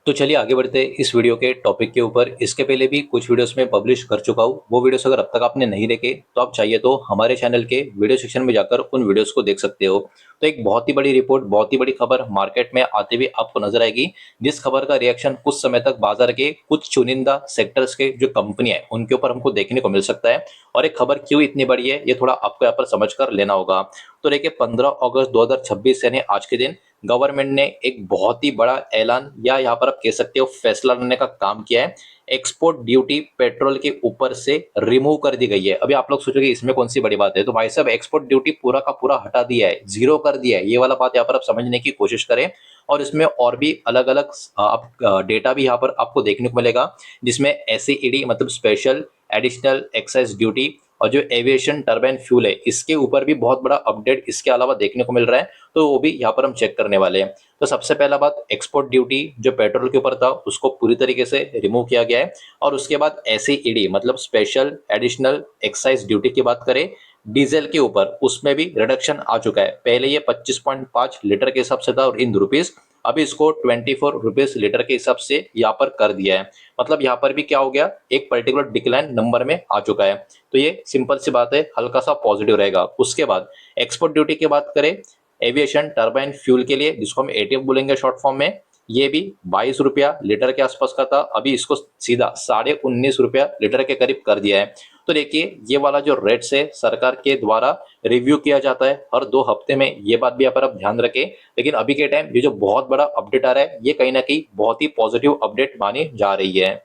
तो चलिए आगे बढ़ते हैं इस वीडियो के टॉपिक के ऊपर। इसके पहले भी कुछ वीडियोस में पब्लिश कर चुका हूँ। वो वीडियोस अगर अब तक आपने नहीं देखे तो आप चाहिए तो हमारे चैनल के वीडियो सेक्शन में जाकर उन वीडियोस को देख सकते हो। तो एक बहुत ही बड़ी रिपोर्ट, बहुत ही बड़ी खबर मार्केट में आते हुए आपको नजर आएगी, जिस खबर का रिएक्शन कुछ समय तक बाजार के कुछ चुनिंदा सेक्टर्स के जो कंपनियां है उनके ऊपर हमको देखने को मिल सकता है। और एक खबर क्यों इतनी बड़ी है ये थोड़ा आपको यहाँ पर समझ कर लेना होगा। तो देखिए 15 अगस्त 2026 यानी आज के दिन गवर्नमेंट ने एक बहुत ही बड़ा ऐलान या यहाँ पर आप कह सकते हो फैसला लेने का काम किया है। एक्सपोर्ट ड्यूटी पेट्रोल के ऊपर से रिमूव कर दी गई है। अभी आप लोग सोचोगे इसमें कौन सी बड़ी बात है, तो भाई साहब एक्सपोर्ट ड्यूटी पूरा का पूरा हटा दिया है, जीरो कर दिया है। ये वाला बात यहाँ पर आप समझने की कोशिश करें। और इसमें और भी अलग अलग आप डेटा भी यहाँ पर आपको देखने को मिलेगा, जिसमें एसईडी मतलब स्पेशल एडिशनल एक्साइज ड्यूटी और जो एविएशन टर्बाइन फ्यूल है इसके ऊपर भी बहुत बड़ा अपडेट इसके अलावा देखने को मिल रहा है। तो वो भी यहाँ पर हम चेक करने वाले हैं। तो सबसे पहला बात, एक्सपोर्ट ड्यूटी जो पेट्रोल के ऊपर था उसको पूरी तरीके से रिमूव किया गया है। और उसके बाद एसईडी मतलब स्पेशल एडिशनल एक्साइज ड्यूटी की बात करें डीजल के ऊपर, उसमें भी रिडक्शन आ चुका है। पहले ये 25.5 लीटर के हिसाब से था और इन रुपीज, अभी इसको 24 रुपीज लीटर के हिसाब से यहाँ पर कर दिया है। मतलब यहाँ पर भी क्या हो गया, एक पर्टिकुलर डिक्लाइन नंबर में आ चुका है। तो ये सिंपल सी बात है, हल्का सा पॉजिटिव रहेगा। उसके बाद एक्सपोर्ट ड्यूटी की बात करें एविएशन टर्बाइन फ्यूल के लिए, जिसको हम एटीएफ बोलेंगे शॉर्ट फॉर्म में, ये भी 22 रुपया लीटर के आसपास का था, अभी इसको सीधा 19.5 रुपया लीटर के करीब कर दिया है। तो देखिए ये वाला जो रेट्स है सरकार के द्वारा रिव्यू किया जाता है हर 2 हफ्ते में, ये बात भी यहाँ पर आप ध्यान रखें। लेकिन अभी के टाइम ये जो बहुत बड़ा अपडेट आ रहा है ये कहीं ना कहीं बहुत ही पॉजिटिव अपडेट मानी जा रही है।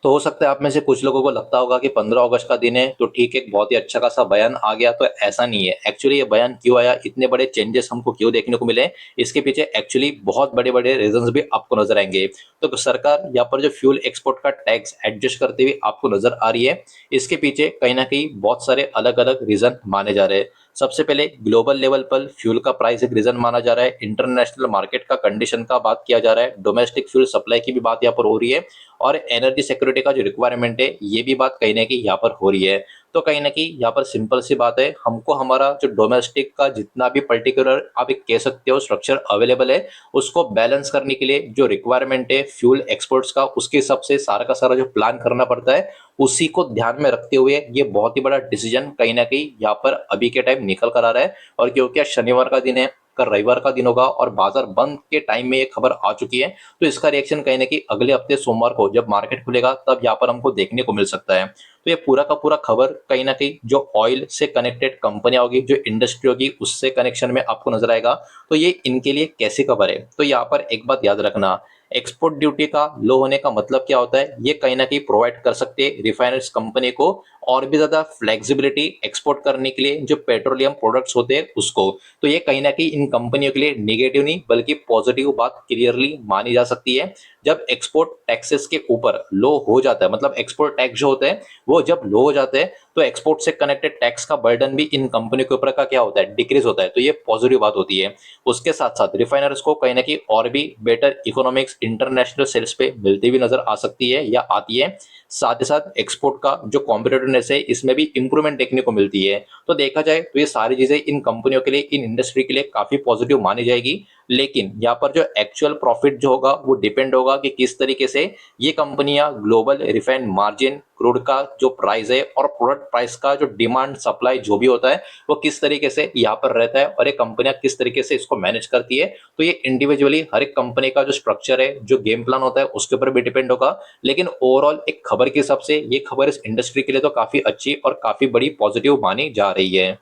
तो हो सकता है आप में से कुछ लोगों को लगता होगा कि 15 अगस्त का दिन है तो ठीक है, बहुत ही अच्छा खासा बयान आ गया। तो ऐसा नहीं है। एक्चुअली ये बयान क्यों आया, इतने बड़े चेंजेस हमको क्यों देखने को मिले, इसके पीछे एक्चुअली बहुत बड़े बड़े रीजंस भी आपको नजर आएंगे। तो सरकार यहाँ पर जो फ्यूल एक्सपोर्ट का टैक्स एडजस्ट करते हुए आपको नजर आ रही है, इसके पीछे कहीं ना कहीं बहुत सारे अलग अलग रीजन माने जा रहे हैं। सबसे पहले ग्लोबल लेवल पर फ्यूल का प्राइस एक रीजन माना जा रहा है, इंटरनेशनल मार्केट का कंडीशन का बात किया जा रहा है, डोमेस्टिक फ्यूल सप्लाई की भी बात यहाँ पर हो रही है, और एनर्जी सिक्योरिटी का जो रिक्वायरमेंट है ये भी बात कहीं ना कहीं यहाँ पर हो रही है। तो कहीं ना कहीं यहाँ पर सिंपल सी बात है, हमको हमारा जो डोमेस्टिक का जितना भी पर्टिकुलर आप एक कह सकते हो स्ट्रक्चर अवेलेबल है उसको बैलेंस करने के लिए जो रिक्वायरमेंट है फ्यूल एक्सपोर्ट्स का, उसके हिसाब से सारा का सारा जो प्लान करना पड़ता है उसी को ध्यान में रखते हुए ये बहुत ही बड़ा डिसीजन कहीं ना कहीं यहाँ पर अभी के टाइम निकल कर आ रहा है। और क्योंकि आज शनिवार का दिन है, कल रविवार का दिन होगा और बाजार बंद के टाइम में ये खबर आ चुकी है, तो इसका रिएक्शन कहीं ना कहीं अगले हफ्ते सोमवार को जब मार्केट खुलेगा तब यहाँ पर हमको देखने को मिल सकता है। तो ये पूरा का पूरा खबर कहीं ना कहीं जो ऑयल से कनेक्टेड कंपनियां होगी, जो इंडस्ट्री होगी, उससे कनेक्शन में आपको नजर आएगा। तो ये इनके लिए कैसी खबर है, तो यहाँ पर एक बात याद रखना, एक्सपोर्ट ड्यूटी का लो होने का मतलब क्या होता है, ये कहीं ना कहीं प्रोवाइड कर सकते हैं रिफाइनर्स कंपनी को और भी ज्यादा फ्लेक्सिबिलिटी एक्सपोर्ट करने के लिए जो पेट्रोलियम प्रोडक्ट्स होते हैं उसको। तो ये कहीं ना कहीं इन कंपनियों के लिए निगेटिव नहीं बल्कि पॉजिटिव बात क्लियरली मानी जा सकती है। जब एक्सपोर्ट टैक्सेस के ऊपर लो हो जाता है, मतलब एक्सपोर्ट टैक्स जो होते हैं वो जब लो हो जाते हैं, तो एक्सपोर्ट से कनेक्टेड टैक्स का बर्डन भी इन कंपनियों के ऊपर का क्या होता है, डिक्रीज होता है। तो ये पॉजिटिव बात होती है। उसके साथ साथ रिफाइनर्स को कहीं ना कहीं और भी बेटर इकोनॉमिक्स इंटरनेशनल सेल्स पे मिलती हुई नजर आ सकती है या आती है। साथ ही साथ एक्सपोर्ट का जो कॉम्पिटेटिवनेस है इसमें भी इंप्रूवमेंट देखने को मिलती है। तो देखा जाए तो ये सारी चीजें इन कंपनियों के लिए, इन इंडस्ट्री के लिए काफी पॉजिटिव मानी जाएगी। लेकिन यहाँ पर जो एक्चुअल प्रॉफिट जो होगा वो डिपेंड होगा कि किस तरीके से ये कंपनियां ग्लोबल रिफाइंड मार्जिन, क्रूड का जो प्राइस है और प्रोडक्ट प्राइस का जो डिमांड सप्लाई जो भी होता है वो किस तरीके से यहाँ पर रहता है और ये कंपनियां किस तरीके से इसको मैनेज करती है। तो ये इंडिविजुअली हर एक कंपनी का जो स्ट्रक्चर है, जो गेम प्लान होता है उसके ऊपर भी डिपेंड होगा। लेकिन ओवरऑल एक खबर के हिसाब से ये खबर इस इंडस्ट्री के लिए तो काफी अच्छी और काफी बड़ी पॉजिटिव मानी जा रही है।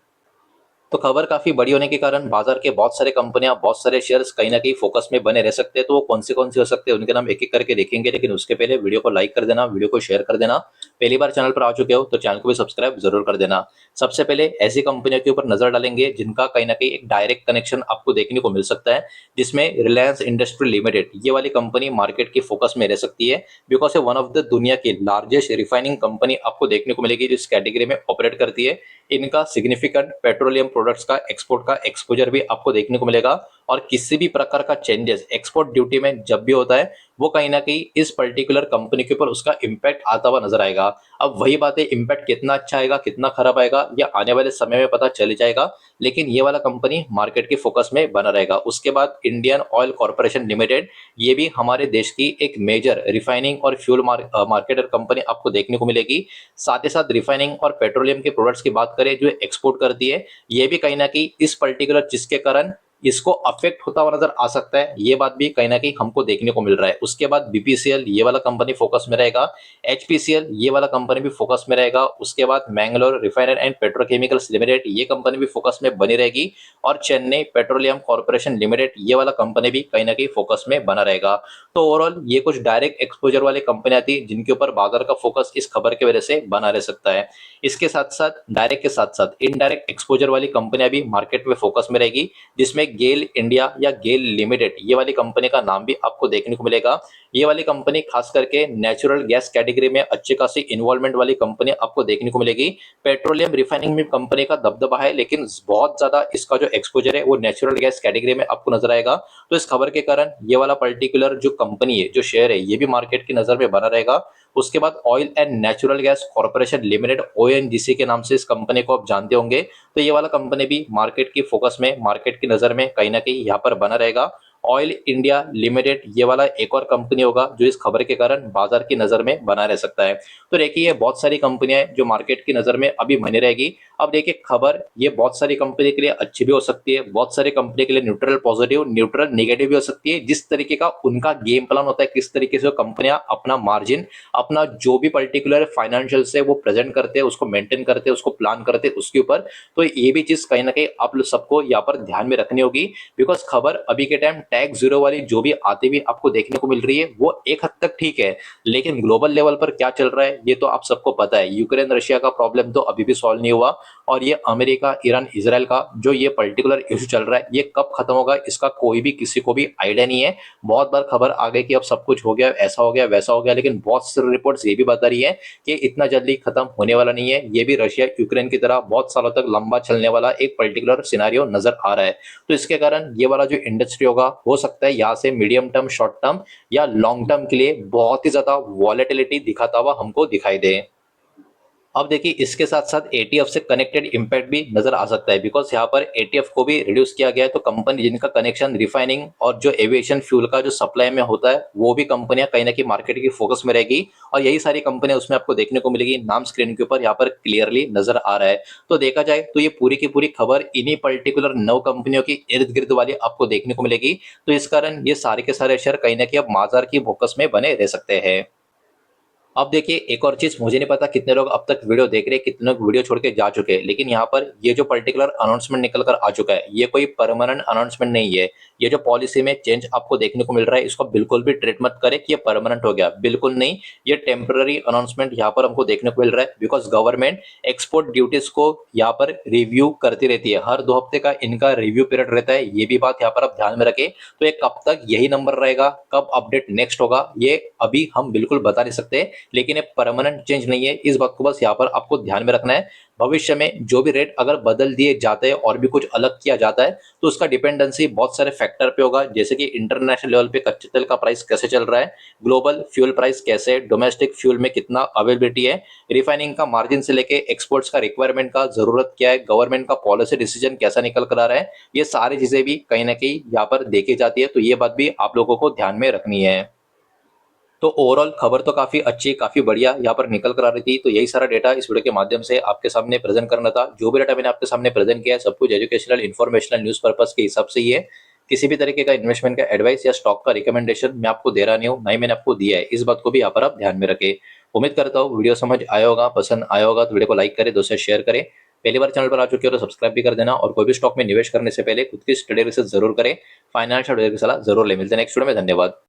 तो खबर काफी बड़ी होने के कारण बाजार के बहुत सारे कंपनियां, बहुत सारे शेयर्स कहीं ना कहीं फोकस में बने रह सकते हैं। तो वो कौन से हो सकते हैं उनके नाम एक एक करके देखेंगे, लेकिन उसके पहले वीडियो को लाइक कर देना, वीडियो को शेयर कर देना। पहली बार चैनल पर आ चुके हो तो चैनल को भी सब्सक्राइब जरूर कर देना। सबसे पहले ऐसी कंपनियों के ऊपर नजर डालेंगे जिनका कहीं ना कहीं एक डायरेक्ट कनेक्शन आपको देखने को मिल सकता है, जिसमें रिलायंस इंडस्ट्री लिमिटेड ये वाली कंपनी मार्केट की फोकस में रह सकती है। बिकॉज ये वन ऑफ द दुनिया की लार्जेस्ट रिफाइनिंग कंपनी आपको देखने को मिलेगी जिस कैटेगरी में ऑपरेट करती है। इनका सिग्निफिकेंट पेट्रोलियम प्रोडक्ट्स का एक्सपोर्ट का एक्सपोजर भी आपको देखने को मिलेगा। और किसी भी प्रकार का चेंजेस एक्सपोर्ट ड्यूटी में जब भी होता है वो कहीं ना कहीं इस पर्टिकुलर कंपनी के ऊपर उसका इम्पैक्ट आता हुआ नजर आएगा। अब वही बात है, इम्पैक्ट कितना अच्छा आएगा कितना खराब आएगा ये आने वाले समय में पता चल जाएगा, लेकिन ये वाला कंपनी मार्केट के फोकस में बना रहेगा। उसके बाद इंडियन ऑयल कॉर्पोरेशन लिमिटेड, ये भी हमारे देश की एक मेजर रिफाइनिंग और फ्यूल मार्केटर कंपनी आपको देखने को मिलेगी। साथ ही साथ रिफाइनिंग और पेट्रोलियम के प्रोडक्ट्स की बात करें जो एक्सपोर्ट करती है, ये भी कहीं ना कहीं इस पर्टिकुलर चीज के कारण इसको अफेक्ट होता हुआ नजर आ सकता है। ये बात भी कहीं ना कहीं हमको देखने को मिल रहा है। उसके बाद बीपीसीएल, ये वाला कंपनी फोकस में रहेगा। एचपीसीएल, ये वाला कंपनी भी फोकस में रहेगा। उसके बाद Mangalore refiner and petrochemicals limited, ये कंपनी भी फोकस में बनी रहेगी। और चेन्नई पेट्रोलियम कॉर्पोरेशन लिमिटेड, ये वाला कंपनी भी कहीं ना कहीं फोकस में बना रहेगा। तो ओवरऑल ये कुछ डायरेक्ट एक्सपोजर वाली कंपनियां थी जिनके ऊपर बाजार का फोकस इस खबर की वजह से बना रह सकता है। इसके साथ साथ डायरेक्ट के साथ साथ इनडायरेक्ट एक्सपोजर वाली कंपनियां भी मार्केट में फोकस में रहेगी, जिसमें गेल इंडिया या गेल लिमिटेड, ये वाली कंपनी का नाम भी आपको देखने को मिलेगा। ये वाली कंपनी खास करके नेचुरल गैस कैटेगरी में अच्छी खासी इन्वॉल्वमेंट वाली कंपनी आपको देखने को मिलेगी। पेट्रोलियम रिफाइनिंग में कंपनी का दबदबा है, लेकिन बहुत ज्यादा इसका जो एक्सपोजर है वो नेचुरल गैस कैटेगरी में आपको नजर आएगा। तो इस खबर के कारण ये वाला पर्टिकुलर जो कंपनी है, जो शेयर है, ये भी मार्केट की नजर में बना रहेगा। उसके बाद oil and natural gas corporation limited, ONGC के नाम से इस कंपनी को आप जानते होंगे। तो ये वाला कंपनी भी मार्केट की फोकस में, मार्केट की नजर में कहीं ना कहीं यहाँ पर बना रहेगा। ऑयल इंडिया लिमिटेड, ये वाला एक और कंपनी होगा जो इस खबर के कारण बाजार की नजर में बना रह सकता है। तो देखिए बहुत सारी कंपनियां हैं जो मार्केट की नजर में अभी बनी रहेगी। अब देखिए खबर ये बहुत सारी कंपनी के लिए अच्छी भी हो सकती है, बहुत सारी कंपनी के लिए न्यूट्रल पॉजिटिव, न्यूट्रल नेगेटिव भी हो सकती है। जिस तरीके का उनका गेम प्लान होता है, किस तरीके से कंपनियां अपना मार्जिन, अपना जो भी पर्टिकुलर फाइनेंशियल से वो प्रेजेंट करते हैं, उसको मेंटेन करते हैं, उसको प्लान करते हैं उसके ऊपर। तो ये भी चीज कहीं ना कहीं आप लोग सबको यहाँ पर ध्यान में रखनी होगी। बिकॉज खबर अभी के टाइम टैग जीरो वाली जो भी आती हुई आपको देखने को मिल रही है वो एक हद तक ठीक है, लेकिन ग्लोबल लेवल पर क्या चल रहा है ये तो आप सबको पता है। यूक्रेन रशिया का प्रॉब्लम तो अभी भी सॉल्व नहीं हुआ, और ये अमेरिका ईरान इजराइल का जो ये पर्टिकुलर इशू चल रहा है ये कब खत्म होगा इसका कोई भी किसी को भी आइडिया नहीं है। बहुत बार खबर आ गई कि अब सब कुछ हो गया, ऐसा हो गया वैसा हो गया, लेकिन बहुत सारी रिपोर्ट्स ये भी बता रही है कि इतना जल्दी खत्म होने वाला नहीं है। ये भी रशिया यूक्रेन की तरह बहुत सालों तक लंबा चलने वाला एक पर्टिकुलर सिनेरियो नजर आ रहा है। तो इसके कारण ये वाला जो इंडस्ट्री होगा हो सकता है यहाँ से मीडियम टर्म, शॉर्ट टर्म या लॉन्ग टर्म के लिए बहुत ही ज्यादा वॉलेटिलिटी दिखाता हुआ हमको दिखाई दे। अब देखिए इसके साथ साथ एटीएफ से कनेक्टेड इंपैक्ट भी नजर आ सकता है, बिकॉज यहाँ पर एटीएफ को भी रिड्यूस किया गया है। तो कंपनी जिनका कनेक्शन रिफाइनिंग और जो एविएशन फ्यूल का जो सप्लाई में होता है वो भी कंपनियां कहीं ना कहीं मार्केट की फोकस में रहेगी, और यही सारी कंपनियां उसमें आपको देखने को मिलेगी। नाम स्क्रीन के ऊपर यहाँ पर क्लियरली नजर आ रहा है। तो देखा जाए तो ये पूरी की पूरी खबर इन्हीं पर्टिकुलर 9 कंपनियों की इर्द गिर्द वाली आपको देखने को मिलेगी। तो इस कारण ये सारे के सारे शेयर कहीं ना कहीं अब बाजार की फोकस में बने रह सकते हैं। अब देखिए एक और चीज, मुझे नहीं पता कितने लोग अब तक वीडियो देख रहे हैं, कितने लोग वीडियो छोड़ के जा चुके हैं, लेकिन यहाँ पर ये जो पर्टिकुलर अनाउंसमेंट निकल कर आ चुका है ये कोई परमानेंट अनाउंसमेंट नहीं है। ये जो पॉलिसी में चेंज आपको देखने को मिल रहा है इसको बिल्कुल भी ट्रीट मत करें कि ये परमानेंट हो गया, बिल्कुल नहीं। ये टेम्पररी अनाउंसमेंट यहाँ पर हमको देखने को मिल रहा है, बिकॉज गवर्नमेंट एक्सपोर्ट ड्यूटीज को यहाँ पर रिव्यू करती रहती है। हर 2 हफ्ते का इनका रिव्यू पीरियड रहता है, ये भी बात यहाँ पर आप ध्यान में रखें। तो ये कब तक यही नंबर रहेगा, कब अपडेट नेक्स्ट होगा, ये अभी हम बिल्कुल बता नहीं सकते, लेकिन ये परमानेंट चेंज नहीं है। इस बात को बस यहाँ पर आपको ध्यान में रखना है। भविष्य में जो भी रेट अगर बदल दिए जाते हैं और भी कुछ अलग किया जाता है तो उसका डिपेंडेंसी बहुत सारे फैक्टर पे होगा, जैसे कि इंटरनेशनल लेवल पे कच्चे तेल का प्राइस कैसे चल रहा है, ग्लोबल फ्यूल प्राइस कैसे है, डोमेस्टिक फ्यूल में कितना अवेलेबिलिटी है, रिफाइनिंग का मार्जिन से लेके एक्सपोर्ट्स का रिक्वायरमेंट का जरूरत क्या है, गवर्नमेंट का पॉलिसी डिसीजन कैसा निकल कर आ रहा है, ये सारी चीजें भी कहीं ना कहीं यहाँ पर देखी जाती है। तो ये बात भी आप लोगों को ध्यान में रखनी है। तो ओवरऑल खबर तो काफी अच्छी, काफी बढ़िया यहाँ पर निकल कर आ रही थी। तो यही सारा डेटा इस वीडियो के माध्यम से आपके सामने प्रेजेंट करना था। जो भी डेटा मैंने आपके सामने प्रेजेंट किया है सब कुछ एजुकेशनल, इन्फॉर्मेशनल, न्यूज पर्पस के हिसाब से ही है। किसी भी तरीके का इन्वेस्टमेंट का एडवाइस या स्टॉक का रिकमेंडेशन मैं आपको दे रहा नहीं हूँ, ना ही मैंने आपको दिया है। इस बात को भी यहाँ पर आप ध्यान में रखें। उम्मीद करता हूँ वीडियो समझ आया होगा, पसंद आया होगा तो वीडियो को लाइक करें, दोस्तों शेयर करें। पहली बार चैनल पर आ चुके हो तो सब्सक्राइब भी कर देना, और कोई भी स्टॉक में निवेश करने से पहले खुद की स्टडी रिसर्च जरूर करें, फाइनेंशियल एडवाइस की सलाह जरूर ले। मिलते हैं नेक्स्ट वीडियो में, धन्यवाद।